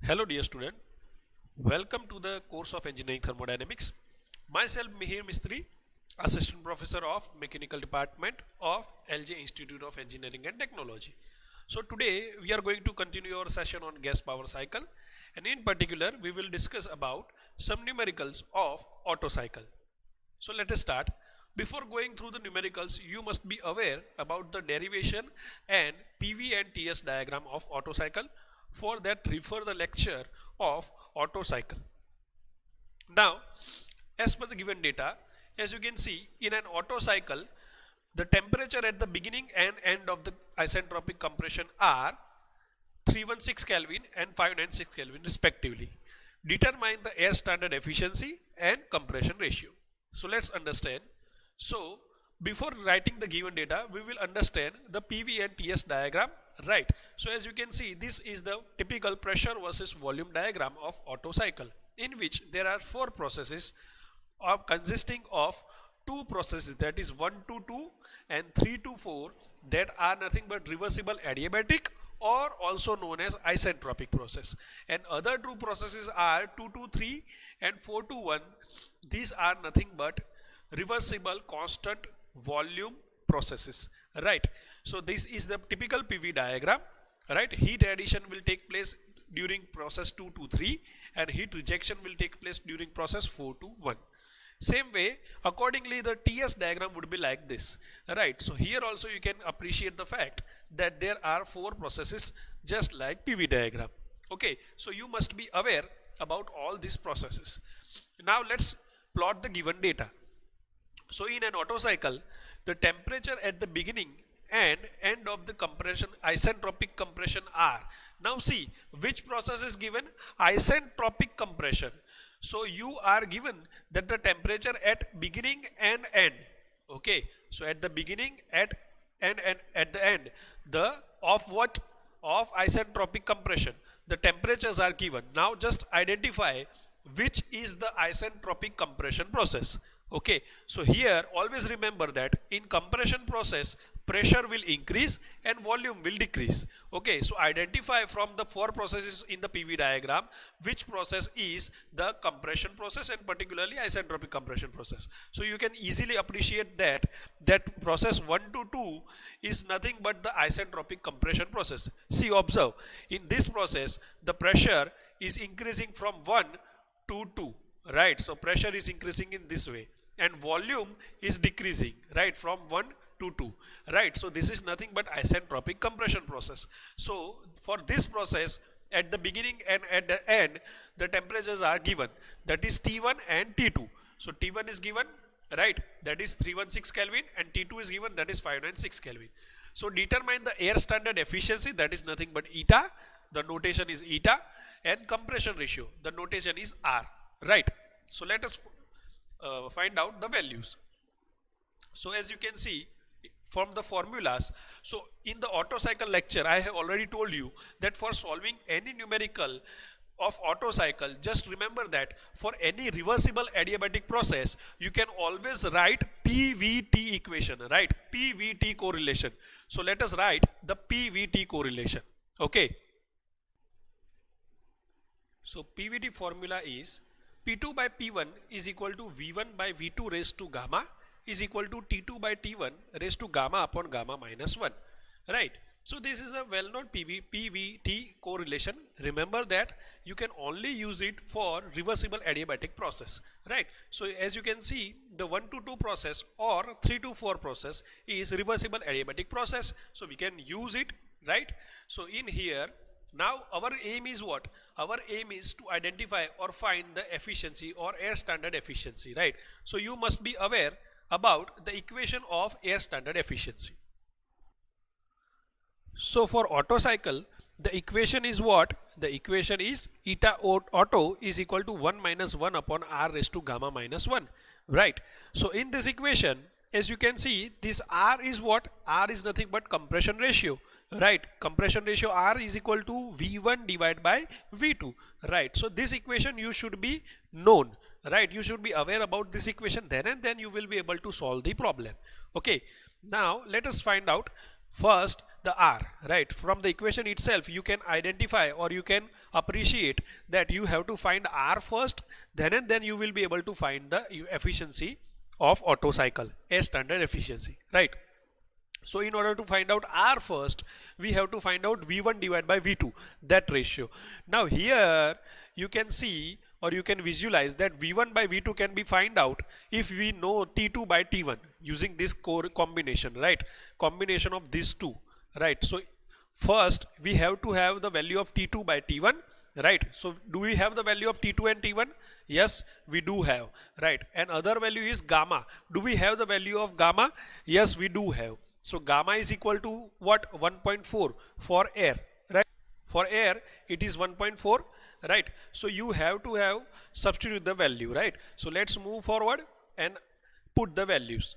Hello dear student, welcome to the course of Engineering Thermodynamics. Myself Mihir Mistry, Assistant Professor of Mechanical Department of LJ Institute of Engineering and Technology. So today we are going to continue our session on gas power cycle, and in particular we will discuss about some numericals of Otto cycle. So let us start. Before going through the numericals, you must be aware about the derivation and PV and TS diagram of Otto cycle. For that, refer the lecture of Otto cycle. Now, as per the given data, as you can see, in an Otto cycle, the temperature at the beginning and end of the isentropic compression are 316 Kelvin and 596 Kelvin respectively. Determine the air standard efficiency and compression ratio. So let's understand. So before writing the given data, we will understand the PV and TS diagram, right? So as you can see, this is the typical pressure versus volume diagram of Otto cycle, in which there are four processes consisting of two processes, that is 1 to 2 and 3 to 4, that are nothing but reversible adiabatic or also known as isentropic process, and other two processes are 2 to 3 and 4 to 1. These are nothing but reversible constant volume processes, right? So this is the typical PV diagram, right? Heat addition will take place during process 2 to 3 and heat rejection will take place during process 4 to 1. Same way, accordingly, the TS diagram would be like this, right? So here also you can appreciate the fact that there are four processes just like PV diagram. Okay, so you must be aware about all these processes. Now let's plot the given data. So in an Otto cycle, the temperature at the beginning and end of the compression, isentropic compression, are. Now see, which process is given? Isentropic compression. So you are given that the temperature at beginning and end. Okay, so at the beginning and at the end, the of what? Of isentropic compression, the temperatures are given. Now just identify which is the isentropic compression process. Okay, so here always remember that in compression process, pressure will increase and volume will decrease. Okay, so identify from the four processes in the PV diagram which process is the compression process, and particularly isentropic compression process. So you can easily appreciate that process 1 to 2 is nothing but the isentropic compression process. See, observe, in this process the pressure is increasing from 1 to 2, right? So pressure is increasing in this way and volume is decreasing, right, from 1 to 2, right? So this is nothing but isentropic compression process. So for this process, at the beginning and at the end, the temperatures are given, that is T1 and T2. So T1 is given, right, that is 316 Kelvin, and T2 is given, that is 596 Kelvin. So determine the air standard efficiency, that is nothing but eta, the notation is eta, and compression ratio, the notation is R, right? So let us find out the values. So as you can see from the formulas, so in the Otto cycle lecture I have already told you that for solving any numerical of Otto cycle, just remember that for any reversible adiabatic process you can always write PVT equation, right? PVT correlation. So let us write the PVT correlation. Okay, so PVT formula is P2 by P1 is equal to V1 by V2 raised to gamma is equal to T2 by T1 raised to gamma upon gamma minus 1, right? So this is a well-known PVT correlation. Remember that you can only use it for reversible adiabatic process, right? So as you can see, the 1 to 2 process or 3 to 4 process is reversible adiabatic process, so we can use it, right? So in here, now our aim is what? Our aim is to identify or find the efficiency or air standard efficiency, right? So you must be aware about the equation of air standard efficiency. So for Otto cycle, the equation is what? The equation is eta Otto is equal to 1 minus 1 upon R raised to gamma minus 1, right? So in this equation, as you can see, this R is what? R is nothing but compression ratio, right? Compression ratio R is equal to V1 divided by V2, right? So this equation you should be known, right? You should be aware about this equation, then and then you will be able to solve the problem. Okay, now let us find out first the R, right? From the equation itself you can identify or you can appreciate that you have to find R first, then and then you will be able to find the efficiency of Otto cycle as standard efficiency, right? So in order to find out R first, we have to find out V1 divided by V2, that ratio. Now here you can see or you can visualize that V1 by V2 can be find out if we know T2 by T1 using this core combination, right? Combination of these two, right? So first we have to have the value of T2 by T1, right? So do we have the value of T2 and T1? Yes, we do have, right? And other value is gamma. Do we have the value of gamma? Yes, we do have. So gamma is equal to what? 1.4 for air, right? For air it is 1.4, right? So you have to have substitute the value, right? So let's move forward and put the values.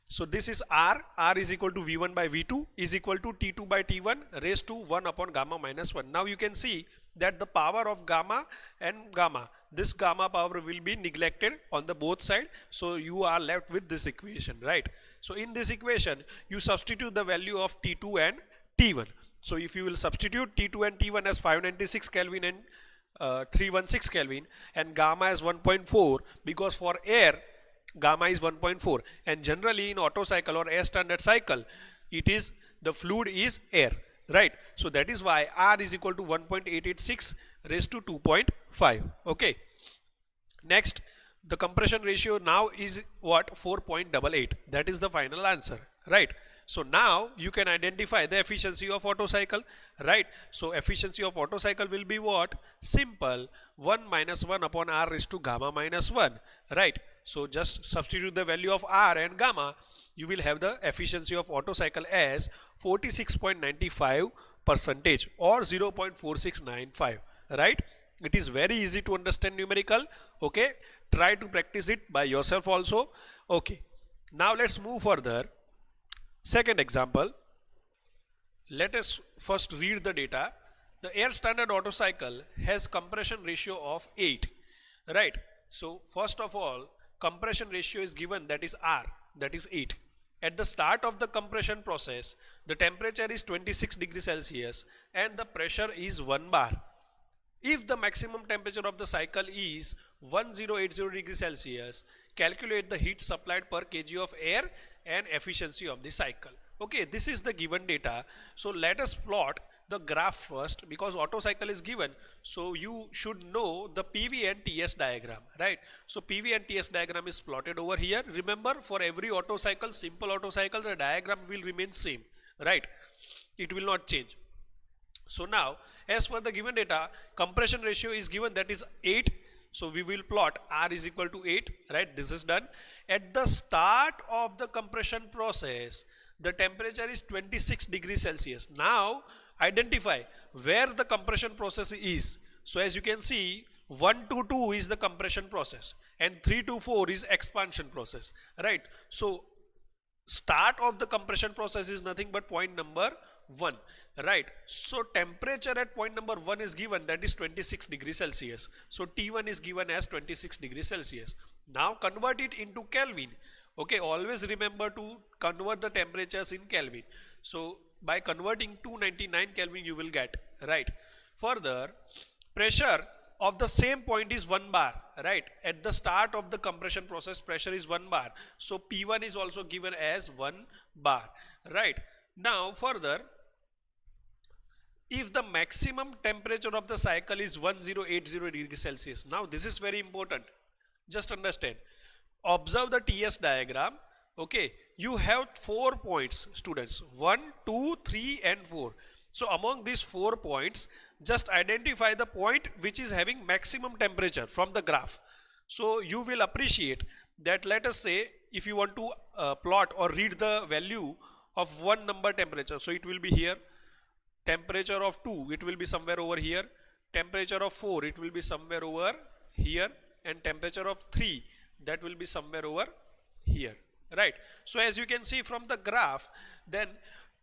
So this is R is equal to V1 by V2 is equal to T2 by T1 raised to 1 upon gamma minus 1. Now you can see that the power of gamma and gamma, this gamma power will be neglected on the both side. So you are left with this equation, right? So in this equation you substitute the value of T2 and T1. So if you will substitute T2 and T1 as 596 Kelvin and 316 Kelvin and gamma as 1.4, because for air gamma is 1.4 and generally in Otto cycle or air standard cycle it is the fluid is air, right? So that is why R is equal to 1.886 raised to 2.5. okay, next the compression ratio now is what? 4.88. that is the final answer, right? So now you can identify the efficiency of Otto cycle, right? So efficiency of Otto cycle will be what? Simple, 1 minus 1 upon R raised to gamma minus 1, right? So just substitute the value of R and gamma, you will have the efficiency of Otto cycle as 46.95% or 0.4695, right? It is very easy to understand numerical, okay? Try to practice it by yourself also, okay? Now let's move further. Second example, let us first read the data. The air standard Otto cycle has compression ratio of 8, right? So first of all, compression ratio is given, that is R, that is 8. At the start of the compression process, the temperature is 26 degrees Celsius and the pressure is 1 bar. If the maximum temperature of the cycle is 1080 degrees Celsius, calculate the heat supplied per kg of air and efficiency of the cycle. Okay, this is the given data. So let us plot the graph first, because Otto cycle is given, so you should know the PV and TS diagram, right? So PV and TS diagram is plotted over here. Remember, for every Otto cycle, simple Otto cycle, the diagram will remain same, right? It will not change. So now as for the given data, compression ratio is given, that is 8. So we will plot R is equal to 8, right? This is done. At the start of the compression process, the temperature is 26 degrees Celsius. Now identify where the compression process is. So as you can see, 1 to 2 is the compression process and 3 to 4 is expansion process, right? So start of the compression process is nothing but point number 1, right? So temperature at point number 1 is given, that is 26 degrees Celsius. So T1 is given as 26 degrees Celsius. Now convert it into Kelvin. Okay, always remember to convert the temperatures in Kelvin. So by converting 299 Kelvin you will get, right? Further, pressure of the same point is 1 bar, right? At the start of the compression process, pressure is 1 bar. So P1 is also given as 1 bar, right? Now further, if the maximum temperature of the cycle is 1080 degrees Celsius, now this is very important, just understand, observe the TS diagram, okay? You have 4 points, students, 1, 2, 3 and 4. So among these 4 points, just identify the point which is having maximum temperature from the graph. So you will appreciate that, let us say if you want to plot or read the value of one number temperature, so it will be here. Temperature of 2, it will be somewhere over here. Temperature of 4, it will be somewhere over here. And temperature of 3, that will be somewhere over here, right? So as you can see from the graph, then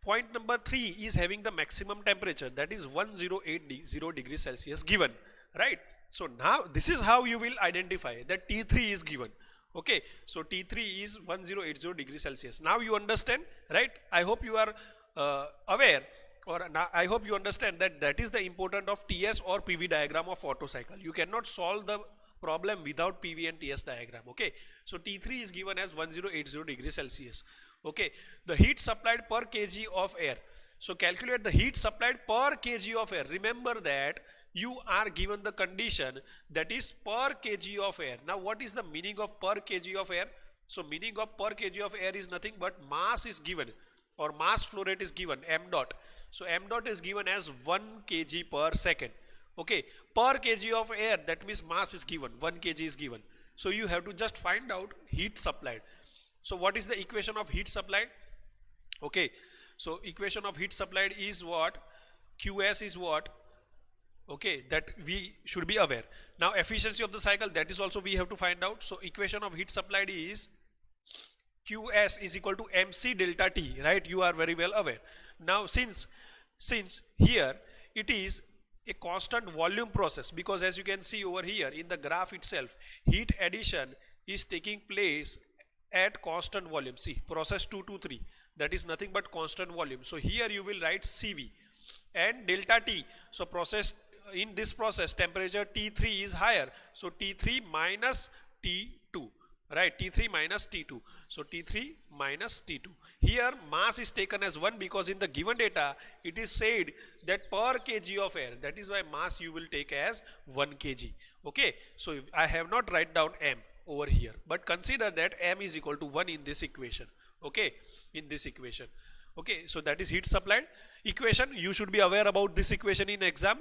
point number 3 is having the maximum temperature, that is 1080 degrees Celsius given, right? So now this is how you will identify that T3 is given. Okay, so T3 is 1080 degrees Celsius. Now you understand, right? I hope you are aware, or now I hope you understand that that is the importance of TS or PV diagram of Otto cycle. You cannot solve the problem without PV and TS diagram. Okay, so T3 is given as 1080 degrees Celsius. Okay, the heat supplied per kg of air. So calculate the heat supplied per kg of air. Remember that you are given the condition that is per kg of air. Now what is the meaning of per kg of air? So meaning of per kg of air is nothing but mass is given, or mass flow rate is given, m dot. So m dot is given as 1 kg per second. Okay, per kg of air, that means mass is given, 1 kg is given. So you have to just find out heat supplied. So what is the equation of heat supplied? Okay, so equation of heat supplied is what? Qs is what? Okay, that we should be aware. Now efficiency of the cycle, that is also we have to find out. So equation of heat supplied is Qs is equal to mc delta T, right? You are very well aware. Now since here it is a constant volume process, because as you can see over here in the graph itself, heat addition is taking place at constant volume. See, process 2 to 3, that is nothing but constant volume. So here you will write CV and delta T. So process, in this process temperature T3 is higher, so T3 minus T2, right? T3 minus T2. So T3 minus T2. Here mass is taken as 1 because in the given data it is said that per kg of air, that is why mass you will take as 1 kg. Okay, so I have not write down m over here, but consider that m is equal to 1 in this equation. Okay, in this equation. Okay, so that is heat supplied equation. You should be aware about this equation in exam.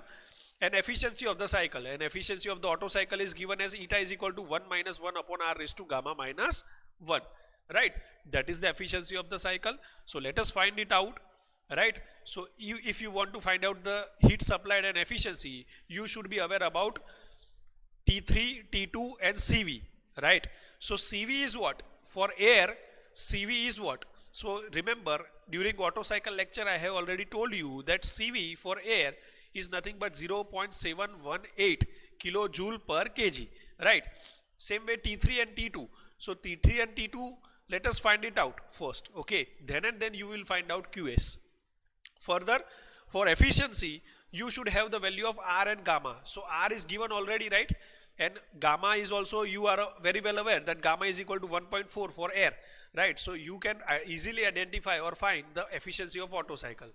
And efficiency of the cycle, and efficiency of the Otto cycle is given as eta is equal to 1 minus 1 upon r raised to gamma minus 1, right? That is the efficiency of the cycle. So let us find it out, right? So if you want to find out the heat supplied and efficiency, you should be aware about T3, T2 and CV, right? So CV is what? For air, CV is what? So remember, during Otto cycle lecture I have already told you that CV for air is nothing but 0.718 kilojoule per kg, right? Same way T3 and T2. So T3 and T2, let us find it out first. Okay, then and then you will find out QS. Further, for efficiency you should have the value of R and gamma. So R is given already, right? And gamma is also, you are very well aware that gamma is equal to 1.4 for air, right? So you can easily identify or find the efficiency of Otto cycle.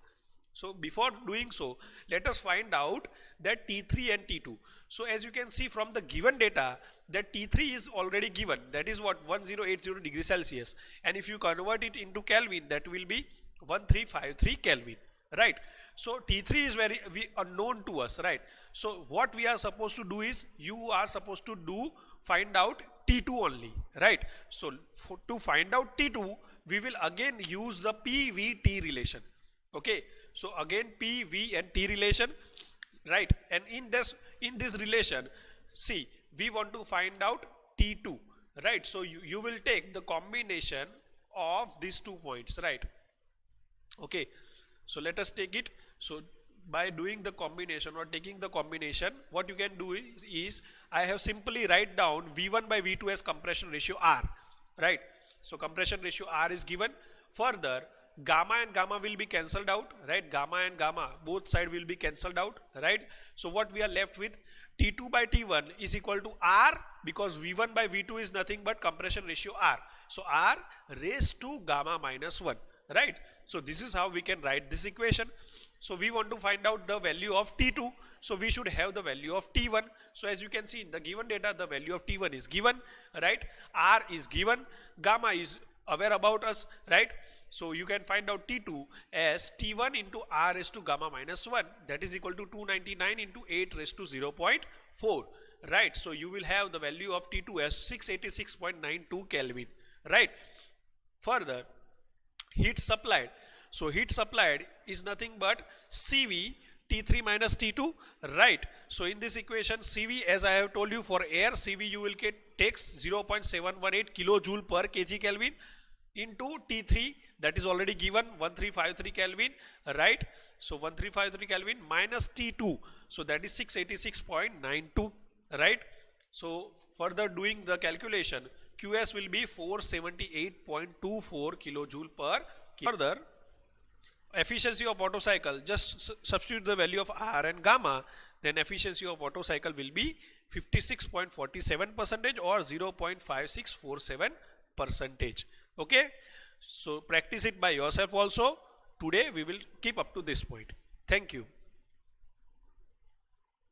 So before doing so, let us find out that T3 and T2. So as you can see from the given data, that T3 is already given, that is what? 1080 degrees Celsius, and if you convert it into Kelvin, that will be 1353 Kelvin, right? So T3 is very unknown to us, right? So what we are supposed to do is, you are supposed to find out T2 only, right? So to find out T2, we will again use the PV-T relation. Okay, so again PV and T relation, right? And in this relation, see, we want to find out T2, right? So you will take the combination of these 2 points, right? Okay, so let us take it. So by doing the combination or taking the combination, what you can do is I have simply write down V1 by V2 as compression ratio R, right? So compression ratio R is given. Further, gamma and gamma will be cancelled out, right? Gamma and gamma, both side will be cancelled out, right? So what we are left with, T2 by T1 is equal to R, because V1 by V2 is nothing but compression ratio R. So R raised to gamma minus 1, right? So this is how we can write this equation. So we want to find out the value of T2. So we should have the value of T1. So as you can see in the given data, the value of T1 is given, right? R is given, gamma is aware about us, right? So you can find out T2 as T1 into R raised to gamma minus 1, that is equal to 299 into 8 raised to 0.4, right? So you will have the value of T2 as 686.92 Kelvin, right? Further, heat supplied. So heat supplied is nothing but CV T3 minus T2, right? So in this equation, CV, as I have told you, for air, CV you will takes 0.718 kilojoule per kg Kelvin into T3, that is already given 1353 Kelvin, right? So 1353 Kelvin minus T2, so that is 686.92, right? So further doing the calculation, QS will be 478.24 kilojoule per kg. Further, efficiency of Otto cycle, just substitute the value of R and gamma, then efficiency of Otto cycle will be 56.47% or 0.5647%. Okay, so practice it by yourself also. Today we will keep up to this point. Thank you.